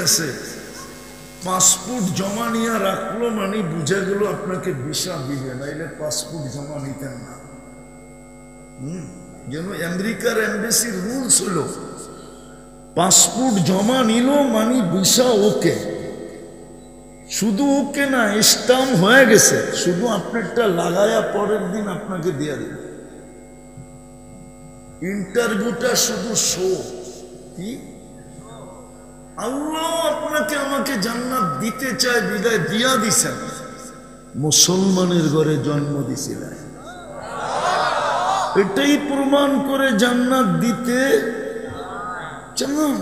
আছে পাসপোর্ট জমা নিয়ে রাখলো মানে বুঝে গেল আপনাকে ভিসা দিবে, নাইলে পাসপোর্ট জমা নিতেন না। যেন আমেরিকার এমবেসির রুলস হলো পাসপোর্ট জমা নিল মানে ভিসা ওকে, শুধু ওকে না, স্টাম্প হয়ে গেছে, শুধু আপনারটা লাগায়া পরের দিন আপনাকে দিয়ে দেবে। ইন্টারভিউটা শুধু শো কি আল্লাহ আপনাকে আমাকে জান্নাত দিতে চায় বিদায় দিয়া দিছেন। মুসলমানের ঘরে জন্ম দিছিলেন, এটাই প্রমাণ করে জান্নাত দিতে চান।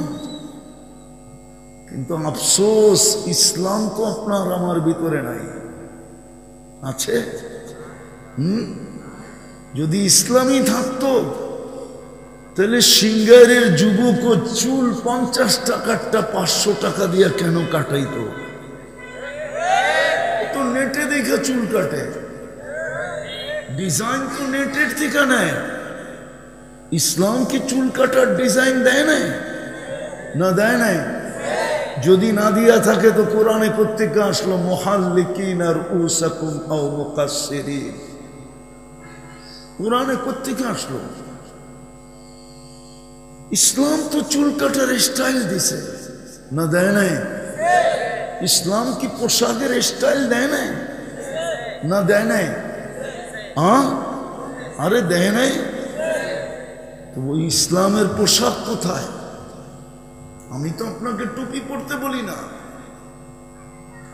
কিন্তু আফসোস ইসলাম তো আপনার আমার ভিতরে নাই, আছে? যদি ইসলামই থাকতো তাহলে সিঙ্গারের যুবক চুল 50 টাকারটা 500 টাকা দিয়ে কেন কাটাইতো? তো নেটে দেখে চুল কাটে, ডিজাইন তো নেটের থেকে নেয়। ইসলাম কি চুল কাটার ডিজাইন দেয় নাই? না দেয় নাই? যদি না দিয়া থাকে তো কোরআনে কোত্থেকে আসলো মুহাল্লিকিন রুউসাকুম আও মুকাসসিরিন? কোরআনে কোত্থেকে আসলো? ইসলাম তো চুল কাটার স্টাইল দিছে, না দেয় নাই? ইসলাম কি পোশাকের স্টাইল দেয় নাই? না দেয় নাই? আরে দেয় নাই? তো ওই ইসলামের পোশাক কোথায়? আমি তো আপনাকে টুপি পরতে বলি না,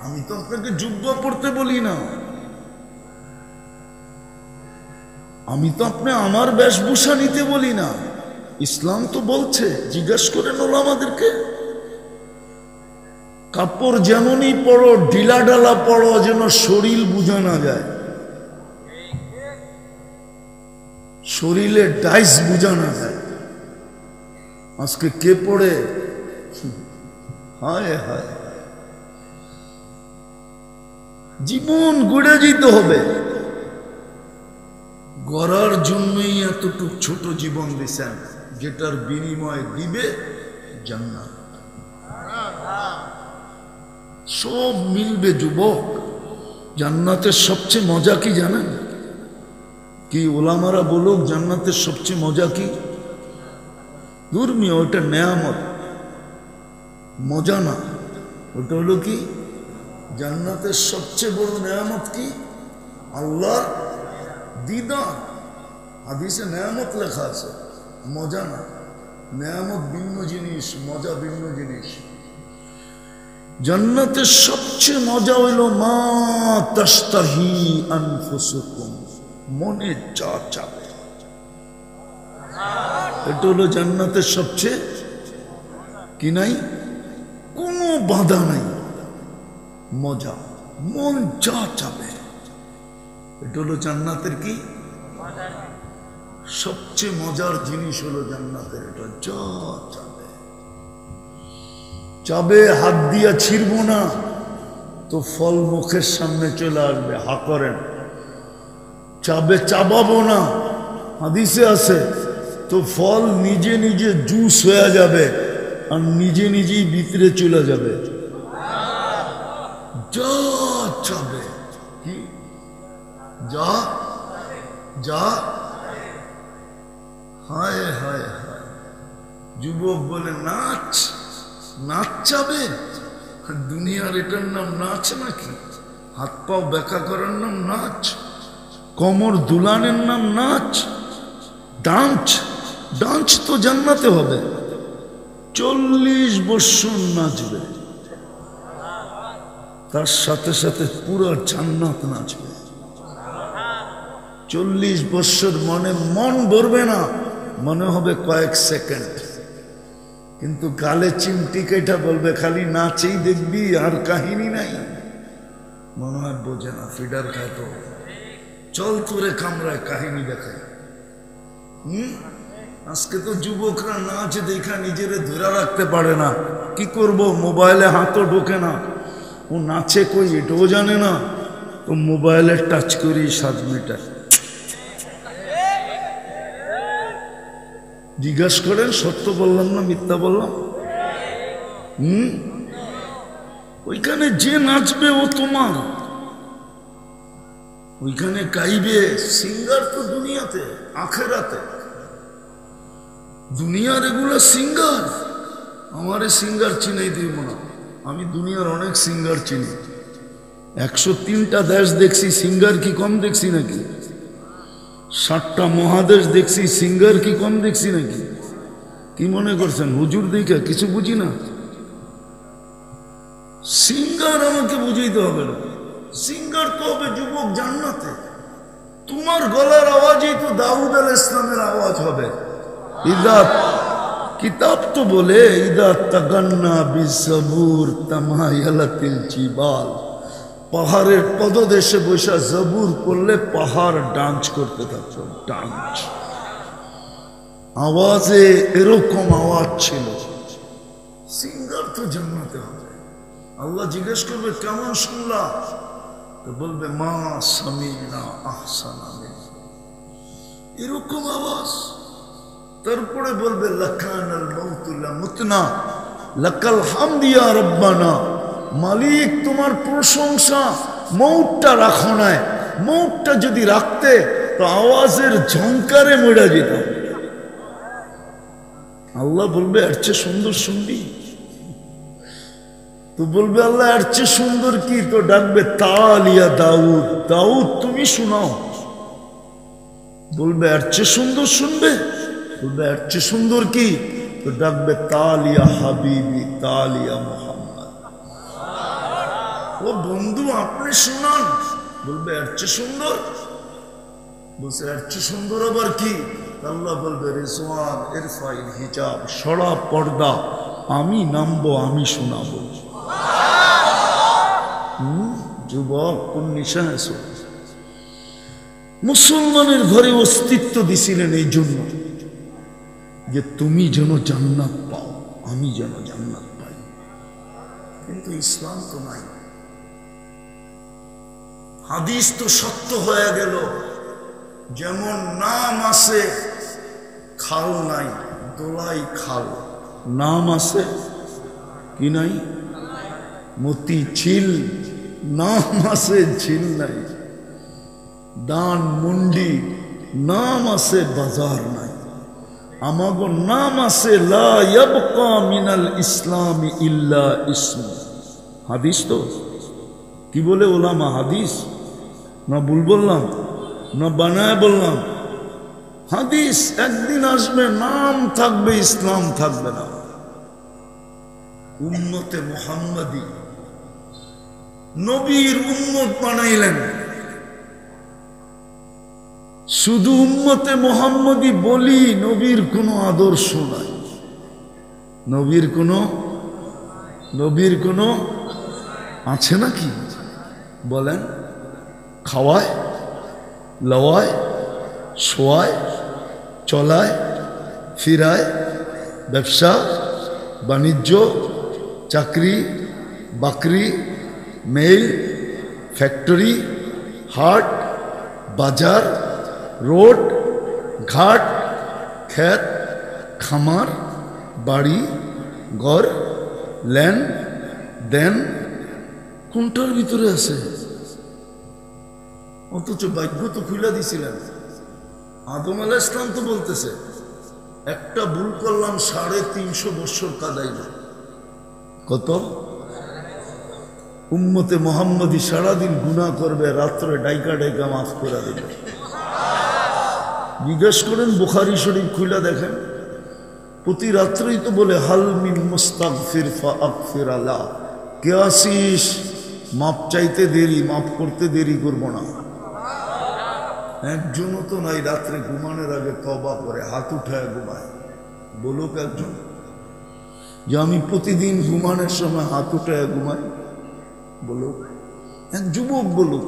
আমি তো আপনাকে জুব্বা পরতে বলি না, আমি তো আপনি আমার বেশভূষা নিতে বলি না। ইসলাম তো বলছে, জিজ্ঞাসা করেন ওলামাদেরকে, কাপড় যেমনই পরো ঢিলা ঢালা পরো যেন শরীর বোঝা না যায়, শরীরে ডাইস বোঝা না যায়। আজকে কে পড়ে? হায় হায়, জীবন গড়ে যেতে হবে, গড়ার জন্যই এতটুকু ছোট জীবন দিছেন, যেটার বিনিময় দিবে জান্নাত। সব মিলবে যুবক। জান্নাতের সবচেয়ে মজা কি জানেন? কি ওলামারা বলুক জান্নাতের সবচেয়ে মজা কি? দুর্মিয়, ওটা নেয়ামত, মজা না। ওটা হলো কি? জান্নাতের সবচেয়ে বড় নেয়ামত কি? আল্লাহর দিদার। হাদিসে নেয়ামত লেখা আছে, মজা না। নেয়ামত ভিন্ন জিনিস, মজা ভিন্ন জিনিস। জান্নাতের সবচেয়ে মজা হইল মা তাশতাহি আনফুসুকুম, মনে যা চাবে। এটা হলো জান্নাতের সবচেয়ে কি নাই, কোনো বাধা নাই, মজা, মন যা চাবে। এটা হলো জান্নাতের কি সবচেয়ে মজার জিনিস হলো জান্নাতের, এটা যা চাবে। চাবে হাত দিয়া ছিড়ব না তো ফল মুখের সামনে চলে আসবে, হা করেন। চাবে চাবাবো না, হাদিসে আছে, তো ফল নিজে নিজে জুস হয়ে যাবে আর নিজে নিজেই ভিতরে চলে যাবে। যা চাবে কি যা যা। হায় হায় হায়, যুবক বলে নাচ, নাচ চাবে? দুনিয়ার এটার নাম নাচ নাকি? হাত পাও ব্যাকা করার নাম নাচ? কোমর দুলানের নাম নাচ? ডান্স, ডান্স তো জান্নাতে হবে। 40 বছর নাচবে, তার সাথে সাথে পুরো জান্নাত নাচবে। 40 বছর মন ভরবে না, মনে হবে কয়েক সেকেন্ড, কিন্তু গালে চিমটি কেটা বলবে খালি নাচেই দেখবি আর কাহিনী নাই। মনে হয় বোঝে না, ফিডার খায় তো চল তোরে কামরায় কাহিনী দেখায়। আজকে তো যুবকরা নাচ দেখা নিজেরে ধরে রাখতে পারে না, কি করব? মোবাইলে হাতও ঢোকে না, ও নাচে কই এটাও জানে না, তো মোবাইলে টাচ করি 7 মিটার। জিজ্ঞাসা করেন সত্য বললাম না মিথ্যা বললাম? ওইখানে যে নাচবে ও তোমার, ওইখানে গাইবে। সিঙ্গার তো দুনিয়াতে, আখেরাতে। দুনিয়ার এগুলো সিঙ্গার। আমারে সিঙ্গার চিনাই দিব না। আমি দুনিয়ার অনেক সিঙ্গার চিনি। 103টা দেশ দেখছি, সিঙ্গার কি কম দেখছি নাকি? 7টা মহাদেশ দেখছি, সিঙ্গার কি কম দেখছি নাকি? কি মনে করছেন হুজুর দেখে কিছু বুঝি না? সিঙ্গার আমাকে বুঝাইতে হবে না। সিঙ্গার তো হবে যুবক জান্নাতে। তোমার গলার আওয়াজই তো দাউদ আলাইহিস ইসলামের আওয়াজ হবে। ইদা কিতাব তো বলে ইদা তাগান্না বিজবুর তামায়ালাতিল জিবাল, পাহাড়ের পদদেশে বসে জবুর করলে পাহাড় ডান্স করতে থাকতো। ডান্স আওয়াজে এরকম আওয়াজ ছিল। সিঙ্গার তো জান্নাতে হবে। আল্লাহ জিজ্ঞেস করবে কেমন শুনলা, তো বলবে মা সামিনা আহসানা মিনহু, এরকম আওয়াজ। তারপরে বলবে লাকানাল মাউতু লামুতনা লাকাল হামদ ইয়া রব্বানা, মালিক তোমার প্রশংসা। মৌতটা রাখো নাই, মৌতটা যদি রাখতে তো আওয়াজের ঝংকারে মরে যেত। আল্লাহ বলবে এর চেয়ে সুন্দর শুনবি? তো বলবে আল্লাহ এর চেয়ে সুন্দর কি? তো ডাকবে তালিয়া দাউদ, দাউদ তুমি শোনাও। বলবে এর চেয়ে সুন্দর শুনবে? বলবে এর চেয়ে সুন্দর কি? তো ডাকবে তালিয়া হাবিবি, তালিয়া মুহাম্মদ। ও বন্ধু আপনি শোনান। বলবে এর চেয়ে সুন্দর? বলছে এর চেয়ে সুন্দর আবার কি? আল্লাহ বলবে রিজওয়ান ইরফাইল হিজাব, সরা পর্দা, আমি নামবো, আমি শোনাবো। যুবক কোন নিশা আছে? মুসলমানের ঘরে অস্তিত্ব দিছিলেন এই জন্য যে তুমি যেন জান্নাত পাও, আমি যেন জান্নাত পাই। কিন্তু ইসলাম তো নাই। হাদিস তো সত্য হয়ে গেল। যেমন নাম আছে খাল নাই, দোলাই খাল। নাম আছে কি নাই? মতি ঝিল, নাম আছে ঝিল নাই। দান মুন্ডি, নাম আছে বাজার নাই। আমাগো নাম আছে লা ইয়াবকা মিনাল ইসলামি ইল্লা ইসম। হাদিস তো কি বলে ওলামা? হাদিস না ভুল বললাম না বানায় বললাম? হাদিস। একদিন আসবে নাম থাকবে, ইসলাম থাকবে না। উম্মতে মুহাম্মাদি, নবীর উম্মত বানাইলেন। শুধু উম্মতে মুহাম্মাদি বলি, নবীর কোনো আদর্শ নাই। নবীর কোনো আছে নাকি? বলেন। খাওয়ায়, লওয়ায়, শোয়ায়, চলায়, ফিরায়, ব্যবসা বাণিজ্য, চাকরি বাকরি, মেল, ফ্যাক্টরি, হাট, বাজার, রোড, ঘাট, ক্ষেত, খামার, বাড়ি, ঘর, লেন দেন, কোনটার ভিতরে আছে? অথচ ভাগ্য তো খুলে দিছিলেন। আদম আলাইহিস সালাম তো বলতেছে একটা ভুল করলাম 350 বছর কাদাইল। কত? উম্মতে মুহাম্মাদি সারাদিন গুনাহ করবে, রাত্রে ডাইকা ডাইকা মাফ করে দেবে। জিজ্ঞেস করেন, বুখারী শরীফ খুলে দেখেন, প্রতি রাত্রেই তো বলে হাল মিন মুস্তাগফির ফাগফির আলা। কে আসিস মাপ চাইতে দেরি, মাফ করতে দেরি করবো না। একজনও তো নাই রাত্রে ঘুমানোর আগে তওবা করে হাত উঠায় ঘুমায়। বলুক একজন যে আমি প্রতিদিন ঘুমানোর সময় হাত উঠায় ঘুমাই। বলুক এক যুবক, বলুক।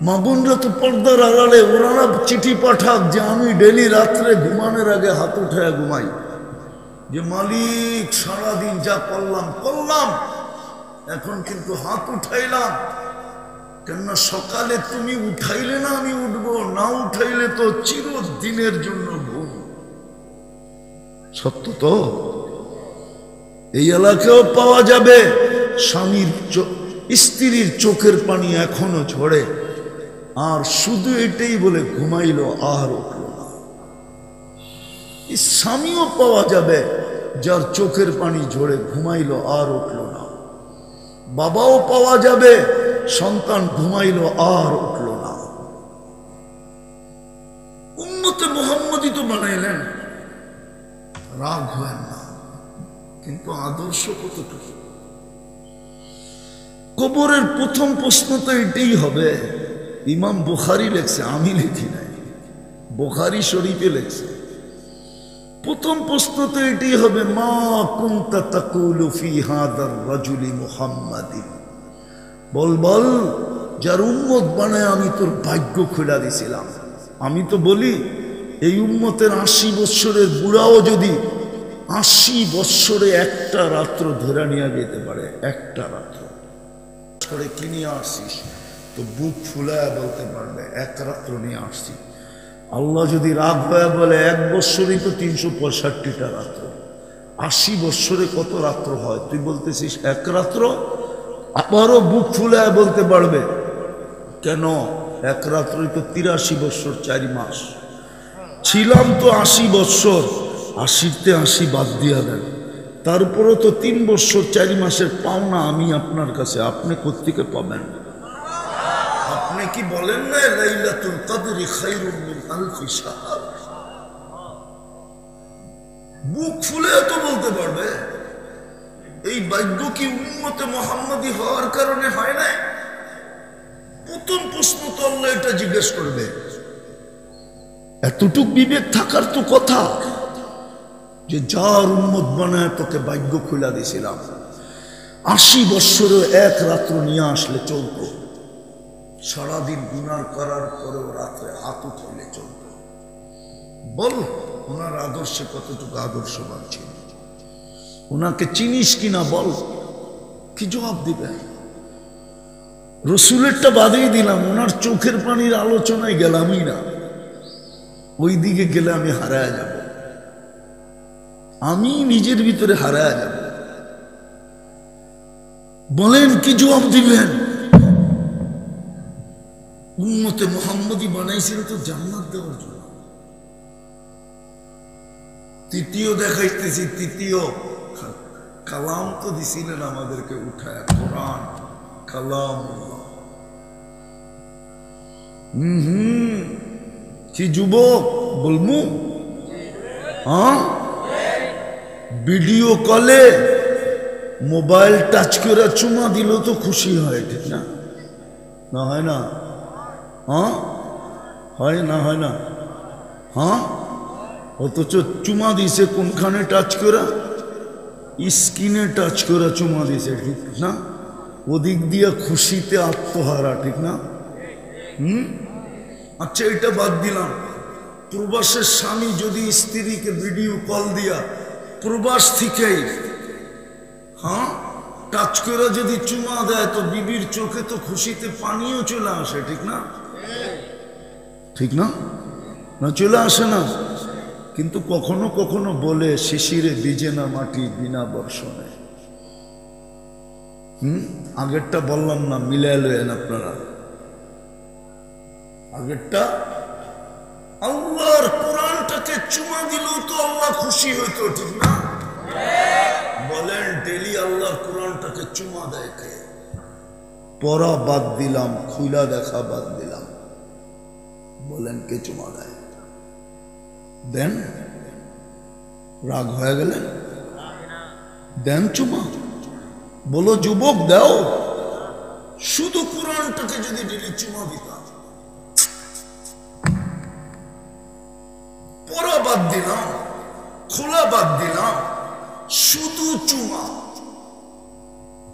মা বোনরা তো পর্দার আড়ালে, ওরা চিঠি পাঠাক যে আমি ডেলি রাত্রে ঘুমানোর আগে হাত উঠায় ঘুমাই, যে মালিক সারাদিন যা করলাম, এখন কিন্তু হাত উঠাইলাম। কেননা সকালে তুমি উঠাইলে না আমি উঠবো, না উঠাইলে তো চিরদিনের জন্য ঘুম। সত্য তো? এই এলাকাও পাওয়া যাবে স্বামীর স্ত্রীর চোখের পানি এখনো ঝরে, আর শুধু এটাই বলে ঘুমাইলো আর উঠল না। স্বামীও পাওয়া যাবে যার চোখের পানি ঝরে ঘুমাইলো আর উঠল না। বাবাও পাওয়া যাবে সন্তান ঘুমাইলো আর উঠল না। উম্মতে মুহাম্মদী তো বানাইলেন, রাগ হয় না, কিন্তু আদর্শ কতটুকু? কবরের প্রথম প্রশ্ন তো এটাই হবে। ইমাম বুখারী লেখছে, আমি লিখি নাই, বুখারী শরীফে লেখছে। প্রথম প্রশ্ন তো এটাই হবে, মা কুনতা তাকুলু ফি হাদার রাজুলি মুহাম্মাদিন। বল বল, যার উম্মত বানায় আমি তোর ভাগ্য খুলে দিছিলাম। আমি তো বলি এই উম্মতের 80 বৎসরের বুড়াও যদি 80 বৎসরে একটা রাত্র ধরে নিয়ে যেতে পারে, একটা রাত্র করে কি নিয়ে আসছিস, তো বুক ফুলায় বলতে পারবে এক রাত্র নিয়ে আসছি। আল্লাহ যদি রাগ হয়ে বলে 1 বৎসরই তো 365টা রাত্র, 80 বৎসরে কত রাত্র হয়? তুই বলতেছিস এক রাত্র। আবারও বুক ফুলায় বলতে পারবে, কেন এক রাত্রই তো 83 বৎসর 4 মাস। ছিলাম তো 80 বৎসর, 80তে 80 বাদ দিয়া দেন, তারপরও তো 3 বৎসর 4 মাসের পাওনা আমি আপনার কাছে, আপনি কোত্থেকে পাবেন? আপনি কি বলেন না লাইলাতুল কদরি খায়রুম মিন আলফি শাহর? বুক ফুলে তো বলতে পারবে। এই ভাগ্য কি উম্মতে মুহাম্মাদী হওয়ার কারণে হয় না? প্রথম প্রশ্ন তো আল্লাহ এটা জিজ্ঞেস করবে। এতটুক বিবেক থাকার তো কথা যে যার উম্মত বানায় তোকে ভাগ্য খুলে দিয়েছিলাম, 80 বৎসরে এক রাত্র নিয়ে আসলে চলতো। সারাদিন গুনাহ করার পরেও রাত্রে হাত উঠাইলে চলতো। বল ওনার আদর্শে কতটুকু আদর্শবান ছিল? ওনাকে চিনিস কিনা বল, কি জবাব দিবে? রসুলেরটা বাদেই দিলাম, ওনার চোখের পানির আলোচনায় গেলামই না। ওই দিকে গেলে আমি হারায় যাব, আমি নিজের ভিতরে হারায় যাব। বলেন কি জবাব দিবেন? উম্মতে মুহাম্মদী বানাইছিল তো জান্নাত দেওয়ার জন্য। তৃতীয় দেখাইতেছি, তৃতীয় কালাম তো দিছিলেন আমাদেরকে উঠায়, কোরআন কালাম। কি যুবক বলমু? হ্যাঁ, ভিডিও কলে মোবাইল টাচ করে চুমা দিল তো খুশি হয়, ঠিক না? না হয় না? হ্যাঁ হয় না? হয় না? হ্যাঁ, অথচ চুমা দিছে কোনখানে টাচ করা? স্কিনে টাচ করা চুমা দিছে, ঠিক না? ওদিক দিয়ে খুশিতে আত্মহারা, ঠিক না? আচ্ছা, এটা বাদ দিলাম। প্রবাসের স্বামী যদি স্ত্রীকে ভিডিও কল দিয়া প্রবাস থেকেই হ্যাঁ টাচ করে যদি চুমা দেয়, তো বিবির চোখে তো খুশিতে পানিও চলে আসে, ঠিক না? ঠিক না? না চলে আসে না? কিন্তু কখনো কখনো বলে শিশিরে ভিজে না মাটি বিনা বর্ষণে। আগেরটা বললাম না, মিলাই লয়েন আপনারা। আগেরটা আল্লাহর কোরআনটাকে চুমা দিলেও তো আল্লাহ খুশি হইতো, ঠিক না? বলেন ডেলি আল্লাহর কোরআনটাকে চুমা দেয় কে? পড়া বাদ দিলাম, খুলা দেখা বাদ দিলাম, বলেন কে চুমা দেয়? দেন? রাগ হয়ে গেলেন? দেন চুমা? বলো যুবক দাও। শুধু কোরআনটাকে যদি ডেলি চুমা দিতাম, পড়া বাদ দিলাম, খোলা বাদ দিলাম, শুধু চুমা।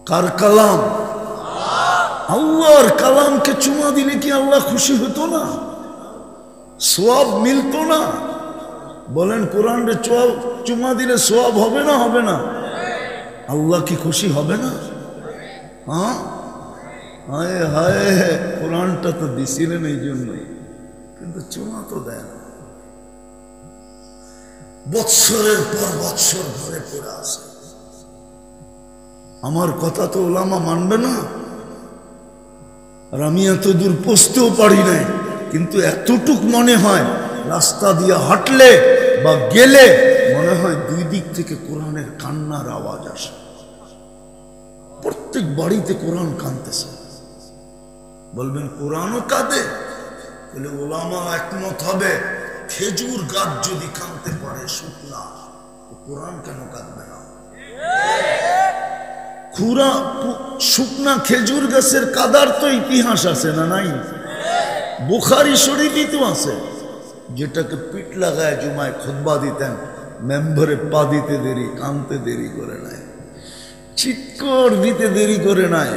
কার কালাম? আল্লাহর কালামকে চুমা দিলে কি আল্লাহ খুশি হতো না? সওয়াব মিলতো না? বলেন কোরআনে চুমা দিলে সওয়াব হবে না? হবে না? আল্লাহ কি খুশি হবে না? হ্যাঁ, হায় হায়, কোরআনটা তো দিছিলেন এই জন্যই, কিন্তু চুমা তো দেয় না। বৎসরের পর বৎসর ঘরে পড়ে আসে, আমার কথা তো ওলামা মানবে না। আর আমি এত দূর পৌঁছতেও পারি নাই, কিন্তু এতটুক মনে হয় রাস্তা দিয়ে হাঁটলে বা গেলে মনে হয় দুই দিক থেকে কোরআনের কান্নার আওয়াজ আসে। প্রত্যেক বাড়িতে কোরআন কাঁদতেছে। বলবেন কোরআনও কাঁদে? তাহলে ওলামা একমত হবে, খেজুর গাছ যদি কাঁদতে পারে শুকনা, তো কোরআন কেন কাঁদবে না? শুকনা খেজুর গাছের কাদার তো ইতিহাস আছে না নাই? বুখারী শরীফই তো আছে, যেটাকে পিঠ লাগায় জুমায় খুতবা দিতেন, মেম্বারে পা দিতে দেরি, কানতে দেরি করে নাই, চিৎকার দিতে দেরি করে নাই।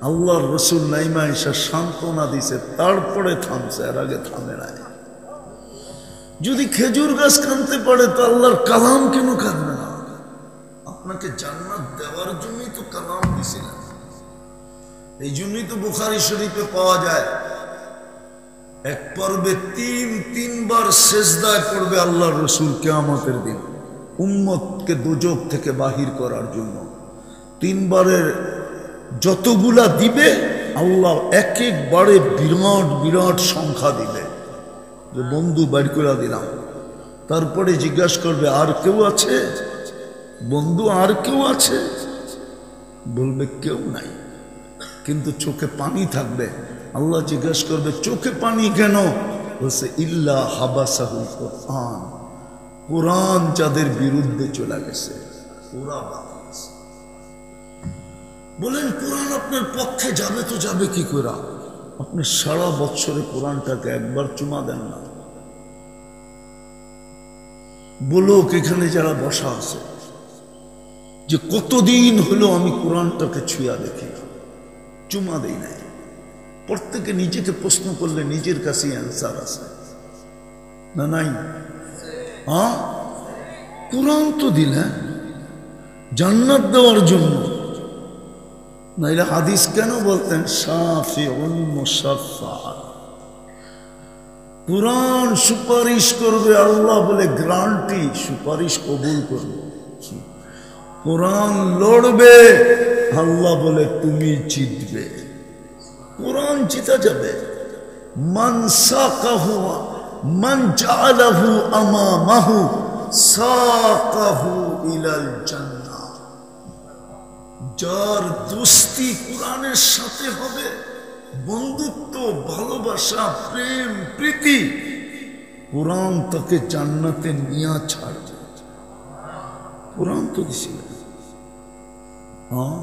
আল্লাহর রসুল নাইমা এসে সান্ত্বনা দিছে, তারপরে থামছে, এর আগে থামে নাই। যদি খেজুর গাছ কানতে পারে তো আল্লাহর কালাম কেন কাঁদবে না? আপনাকে জান্নাত দেওয়ার জন্যই তো কালাম দিছিলেন। এই জন্যই তো বুখারী শরীফে পাওয়া যায়, এক পর্বে তিনবার সেজদায় পড়বে আল্লাহর রসুল কিয়ামতের দিন উম্মতকে দোজখ থেকে বাহির করার জন্য। তিনবারের যতগুলা দিবে আল্লাহ এক একবারে বিরাট বিরাট সংখ্যা দিবে, যে বন্ধু বাইর করে দিলাম। তারপরে জিজ্ঞাসা করবে আর কেউ আছে বন্ধু, আর কেউ আছে? বলবে কেউ নাই, কিন্তু চোখে পানি থাকবে। আল্লাহ জিজ্ঞাসা করবে চোখে পানি কেন? বলছে ইল্লা হাবাসাহুল কোরআন, কোরআন যাদের বিরুদ্ধে চলে গেছে ওরা বাকি আছে। বলেন কোরআন আপনার পক্ষে যাবে তো যাবে কি করে? আপনি সারা বছরে কোরআনটাকে একবার চুমা দেন না। বলুক এখানে যারা বসা আছে যে কতদিন হলো আমি কোরআনটাকে ছুঁয়া দেখি, চুমা দেই নাই। প্রত্যেকে নিজেকে প্রশ্ন করলে নিজের কাছে অ্যান্সার আছে না নাই? হ্যাঁ, কোরআন তো দিলেন জান্নাত দেওয়ার জন্য, নাইলে হাদিস কেন বলতেন শাফিউল মুশাফফা? কোরআন সুপারিশ করবে, আল্লাহ বলে গ্যারান্টি সুপারিশ কবুল করবে। কোরআন লড়বে, আল্লাহ বলে তুমি জিতবে। কোরআন জিতা যাবে। মান সাকাহু মান জাআলাহু আমামাহু সাকাহু ইলাল জান্নাহ। যার দোস্তি কোরআনের সাথে হবে, বন্ধুত্ব, ভালোবাসা, প্রেম, প্রীতি, কোরআন তাকে জান্নাতে নিয়ে ছাড়বে। কোরআন তো দিছিল। হ্যাঁ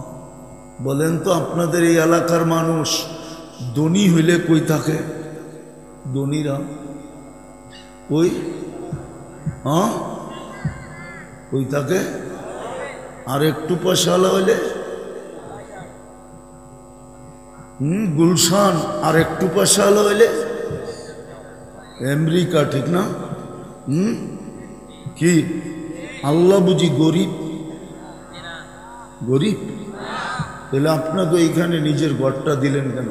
বলেন তো, আপনাদের এই এলাকার মানুষ ধনী হইলে কই থাকে? ধনীরা কই? হ্যাঁ কই থাকে? আর একটু পয়সাওয়ালা হইলে গুলশান, আর একটু পয়সাওয়ালা হইলে আমেরিকা, ঠিক না? কি আল্লাহ বুঝি গরিব? গরিব তাহলে আপনাকে এইখানে নিজের ঘরটা দিলেন কেন?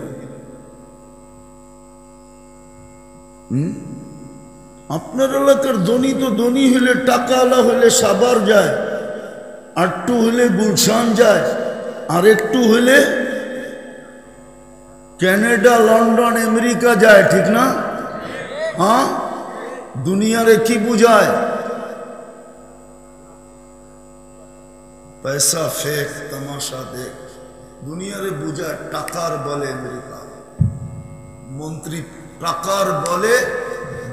আপনার এলাকার ধনী তো ধনী হইলে, টাকাওয়ালা হইলে সাভার যায়, আরটু হইলে গুলশান যায়, আর একটু হইলে কানাডা, লন্ডন, আমেরিকা যায়, ঠিক না? হ্যাঁ, দুনিয়ারে কি বুঝায়? পয়সা ফেক, তামাশা দেখ। দুনিয়ারে বুঝায় টাকার বলে আমেরিকা, মন্ত্রী টাকার বলে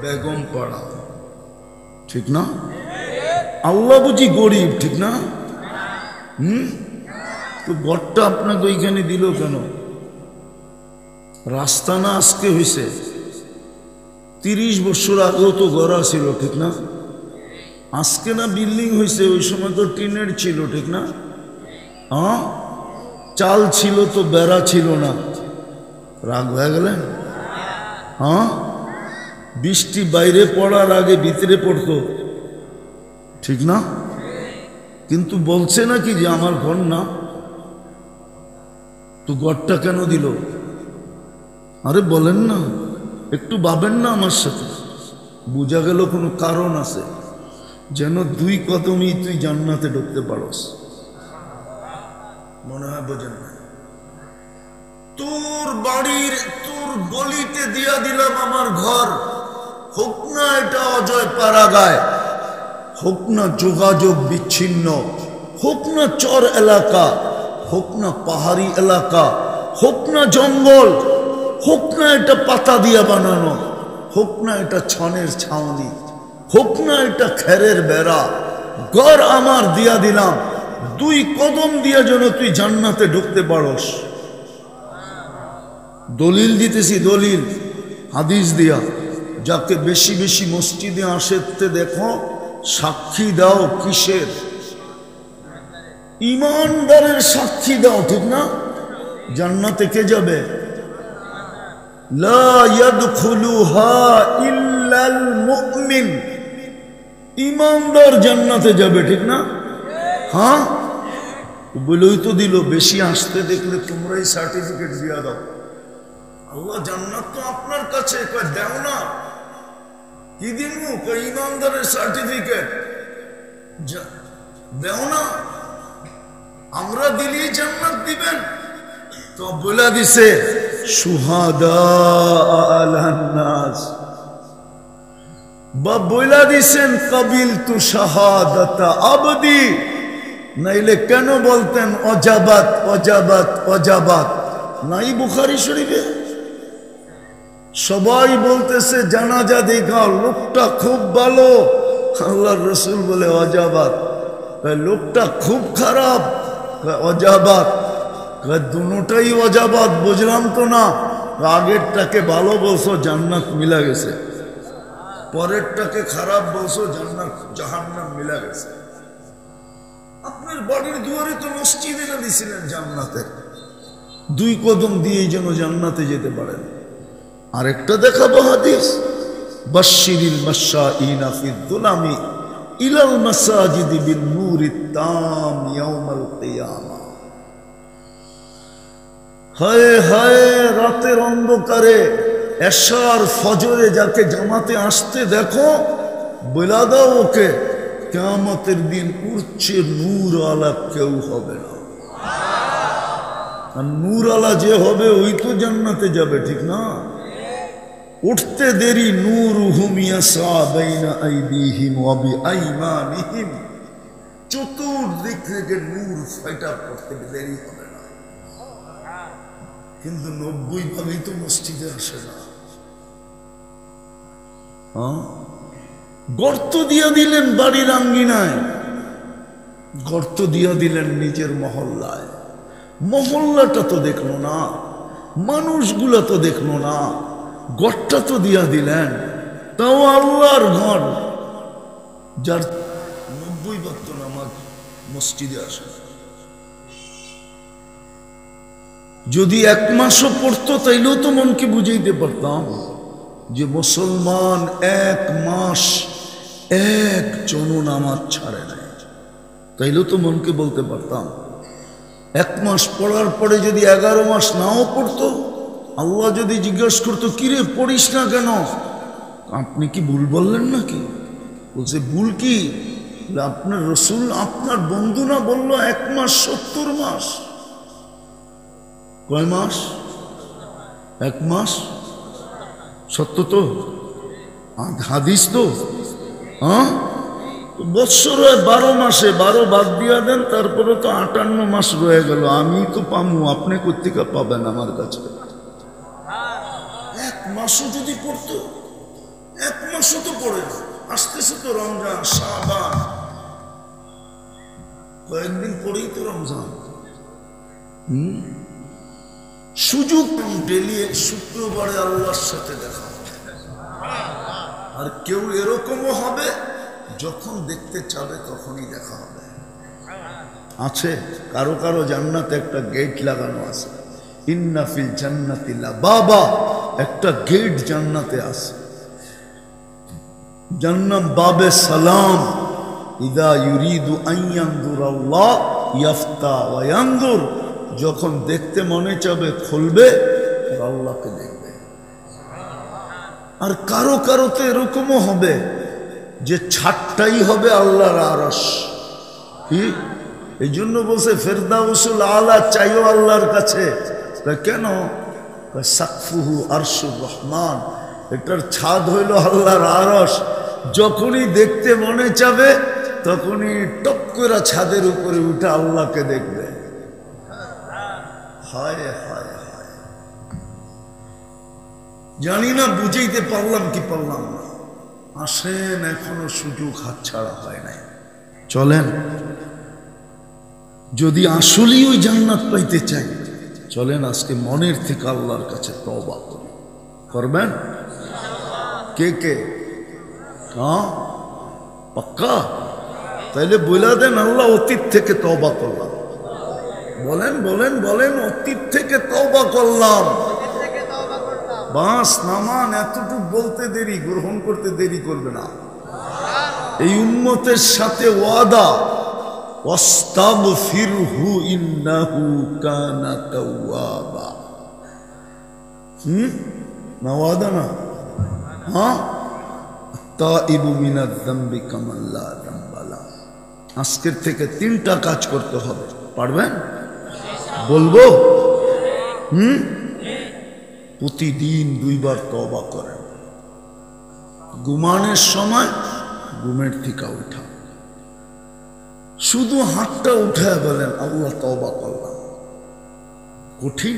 বেগম পাড়া, ঠিক না? আল্লাহ বুঝি গরিব, ঠিক না? তো ঘরটা আপনাকে ওইখানে দিল কেন? রাস্তা না আজকে হয়েছে, 30 বছর আগেও তো ঘর ছিল, ঠিক না? আজকে না বিল্ডিং হয়েছে, ওই সময় তো টিনের ছিল, ঠিক না? হ্যাঁ, চাল ছিল তো বেড়া ছিল না। রাগ হয়ে গেলেন? হ্যাঁ, বৃষ্টি বাইরে পড়ার আগে ভিতরে পড়তো, ঠিক না? কিন্তু বলছে নাকি যে আমার ঘর না? তো ঘরটা কেন দিল? আরে বলেন না, একটু ভাবেন না আমার সাথে। বোঝা গেল কোনো কারণ আছে, যেন 2 কদমই তুই জান্নাতে ঢুকতে পারস। মনে হয় বোঝেন না। তোর বাড়ির তোর গলিতে দিয়া দিলাম আমার ঘর, হোক না এটা অজয় পাড়াগায়, হোক না যোগাযোগ বিচ্ছিন্ন, হোক না চর এলাকা, হোক না পাহাড়ি এলাকা, হোক না জঙ্গল, হোক না এটা পাতা দিয়া বানানো, হোক না এটা ছনের ছাউনি, হোক না এটা খেরের বেড়া, ঘর আমার দিয়া দিলাম, 2 কদম দিয়া যেন তুই জান্নাতে ঢুকতে পারস। দলিল দিতেছি, দলিল হাদিস দিয়া। যাকে বেশি বেশি মসজিদে আসতে দেখো, সাক্ষী দাও কিসের? ইমানদারের সাক্ষী দাও, ঠিক না? জান্নাতে কে যাবে? লা ইয়াদখুলুহা ইল্লাল মুমিন, ইমানদার জান্নাতে যাবে, ঠিক না? হ্যাঁ, বলেই তো দিল, বেশি আসতে দেখলে তোমরাই সার্টিফিকেট দিয়া দাও। আল্লাহ জান্নাত তো আপনার কাছে, কয় দেও না, কি দিনু? কয় ইমানদারের সার্টিফিকেট দেও না, আমরা দিলি জান্নাত দিবেন। তো বলে দিছে শুহাদা আলান নাস, বা বইলা দিছেন কাবিল তু শাহাদাতা আবদি, নাইলে কেন বলতেন অজাবাত অজাবাত অজাবাত? নাই বুখারী শরীফে। সবাই বলতেছে জানাজা দেখাও, লোকটা খুব ভালো, আল্লাহর রাসূল বলে অজাবাত। লোকটা খুব খারাপ, অজাবাত। দুটাই অজাবাত, বুঝলাম তো না। আগেরটাকে ভালো বলছো, জান্নাত মিলা গেছে, পরেরটাকে খারাপ বলছো, জান্নাত জাহান্নাম মিলা গেছে। আপনার বাড়ির দুয়ারে তো মসজিদ এনে দিছিলেন জান্নাতে, 2 কদম দিয়ে যেন জান্নাতে যেতে পারেন। আরেকটা দেখাবো হাদিস, বাশশিরিল মাশাঈনা ফিদ দুলামি ইলাল মাসাজিদি বিন নূরিত তাম ইয়াউমাল কিয়ামা। হায় হায়, রাতের অন্ধকারে এশার ফজরে যাকে জামাতে আসতে দেখো, বলা দাও ওকে কিয়ামতের দিন উঠছে নূরওয়ালা কেউ হবে না। আর নূরওয়ালা যে হবে ওই তো জান্নাতে যাবে, ঠিক না? উঠতে দেরি, নূরুহুম ইয়াসা বাইনা আইদিহিম ওয়া বিআইমানিহিম, চতুর্দিক থেকে নূর ফাইটা পড়তে দেরি হবে না। কিন্তু 90% তো মসজিদে আসে না। গর্ত দিয়া দিলেন বাড়ির আঙ্গিনায়, গর্ত দিয়া দিলেন নিজের মহল্লায়, মহল্লাটা তো দেখলো না, মানুষগুলা তো দেখলো না, গড়টা তো দিয়া দিলেন। তাও আল্লাহর ঘর, যার 90 ওয়াক্ত নামাজ মসজিদে আসে। যদি 1 মাসও পড়তো তাইলেও তো মনকে বুঝাইতে পারতাম যে মুসলমান 1 মাস একজনও নামাজ ছাড়ে নাই, তাইলেও তো মনকে বলতে পারতাম। 1 মাস পড়ার পরে যদি 11 মাস নাও পড়তো, আল্লাহ যদি জিজ্ঞাসা করতো কিরে পড়িস না কেন, আপনি কি ভুল বললেন নাকি? বলছে ভুল কি? আপনার রসুল আপনার বন্ধু না বললো 1 মাস 70 মাস। কয় মাস? 1 মাস 70 তো হাদিস তো। হ্যাঁ, বৎসর হয় 12 মাসে, 12 বাদ দিয়া দেন, তারপরে তো 58 মাস রয়ে গেল। আমি তো পামু, আপনি কোত্থেকে পাবেন আমার কাছে? 1 মাসও যদি পড়তো, 1 মাসও তো পড়ে না। আসতেছে তো রমজান, শাবান, কয়েকদিন পরেই তো রমজান। সুযোগ ডেলি শুক্রবারে আল্লাহর সাথে দেখা হবে। আর কেউ এরকমও হবে, যখন দেখতে চাবে তখনই দেখা হবে। আছে কারো কারো জান্নাতে একটা গেট লাগানো আছে, ইন্না ফিল জান্নাতি লা বাবা, একটা গেট জান্নাতে আছে, যার নাম বাবে সালাম। ইদা ইউরিদু আন ইয়ানজুরাল্লাহ ইয়াফতা ওয়া ইয়ানজুর, যখন দেখতে মনে চাবে খুলবে আর আল্লাহকে দেখবে। আর কারো কারো তো এরকমও হবে যে ছাদটাই হবে আল্লাহর আরশ। কি এই জন্য বলছে ফেরদাউসুল আলা চাইও আল্লাহর কাছে। কেন? সাকফুহু আরশুর রহমান, এটার ছাদ হইল আল্লাহর আরশ। যখনই দেখতে মনে চাবে তখনই টপ করে ছাদের উপরে উঠে আল্লাহকে দেখবে। হায় হায় হায়, জানি না বুঝাইতে পারলাম কি পারলাম না। আসেন, এখনো সুযোগ হাতছাড়া হয় নাই। চলেন, যদি আসলেই ওই জান্নাত পাইতে চাই, চলেন আজকে মনের থেকে আল্লাহর কাছে তওবা করি। করবেন? কে কে? হ্যাঁ, পাক্কা? তাইলে বলে দেন, আল্লাহ অতীত থেকে তওবা করলাম। বলেন বলেন বলেন, অতীত থেকে তওবা করলাম। বাস নামান, এতটুকু বলতে দেরি, গ্রহণ করতে দেরি করবে না। এই উম্মতের সাথে ওয়াদা, ওয়াস্তাগফিরহু ইন্নাহু কানা তাওয়াবা। না ওয়াদা না? হ্যাঁ, তাইবু মিনাজ যামবি কামান লা যামবা লা। আজকের থেকে 3টা কাজ করতে হবে। পারবেন? বলবো? প্রতিদিন 2 বার তওবা করেন। ঘুমানোর সময় ঘুমের থেকে উঠা, শুধু হাতটা উঠায় বলেন আল্লাহ তওবা করলাম। কঠিন?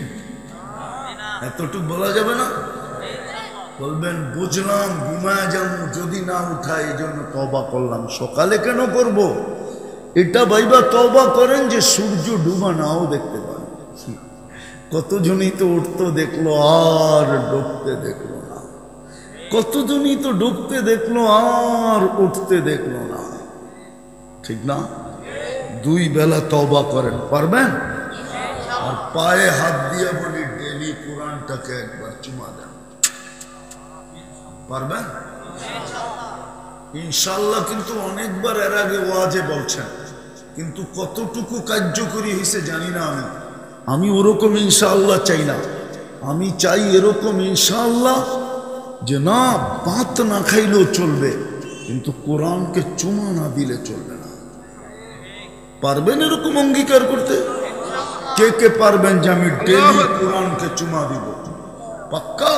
এতটুকু বলা যাবে না? বলবেন বুঝলাম, ঘুমায় যাবো, যদি না উঠায় এই জন্য তওবা করলাম। সকালে কেন করব? এটা ভাইবা তওবা করেন যে সূর্য ডুবা নাও দেখতে পারেন। কতজনই তো উঠতো দেখলো আর ডুবতে দেখলো না, কতজনই তো ডুবতে দেখলো আর উঠতে দেখলো না। ঠিক না? 2 বেলা তওবা করেন। পারবেন? আর পায়ে হাত দিয়ে বলি ডেলি কোরআনটাকে একবার চুমা দেন। পারবেন? ইনশাআল্লাহ। কিন্তু অনেকবার এর আগে ওয়াজে বলছেন, কিন্তু কতটুকু কার্যকরী হয়েছে জানি না। আমি ওরকম ইনশাআল্লাহ চাই না। আমি চাই এরকম ইনশাআল্লাহ যে না, ভাত না খাইলেও চলবে, কিন্তু কোরআনকে চুমা না দিলে চলবে না। পারবেন এরকম অঙ্গীকার করতে? কে কে পারবেন যে আমি ডেলি কোরআনকে চুমা দিব? পাক্কা?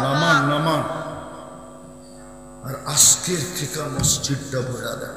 নামান নামান। আর আজকের থেকে মসজিদটা ভরা দেন।